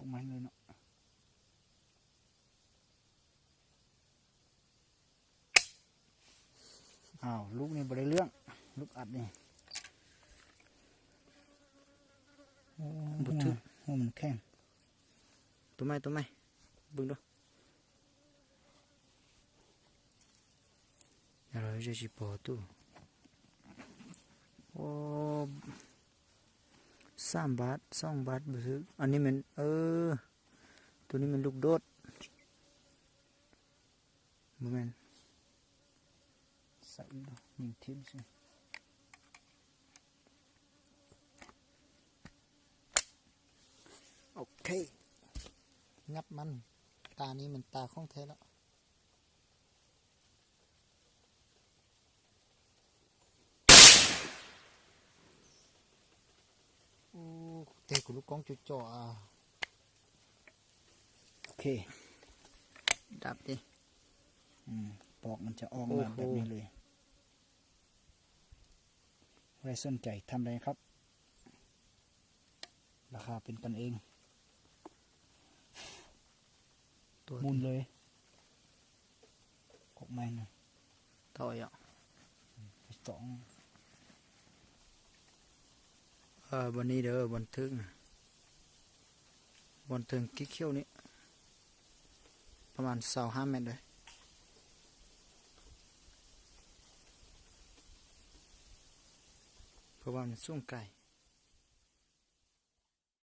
ของมันเลยเนาะอ้าวลูกนี่บริเรื่องลูกอัดนี่บุตรหัวมันแข็งตัวไม่บึ้งดูอะไรจะชิปอตัวโอ้3 บาท 2 บาทบ่ซื้ออันนี้มันตัวนี้มันลูกโดดบ่แม่นใส่ยิงทิ่มสิโอเคงับมันตานี้มันตาของแท้แล้วเตะกูลูกกองจุดจ่อโอเคดับดิปอกมันจะออกมาแบบนี้เลยใครสนใจทำได้ครับราคาเป็นกันเองมุนเลยกบไม้นะต่อยสองวันนี้เด้อบนทึงกิ๊กเขี้ยวนี้ประมาณ25 เมตรเลยเพราะว่ามันสูงไกล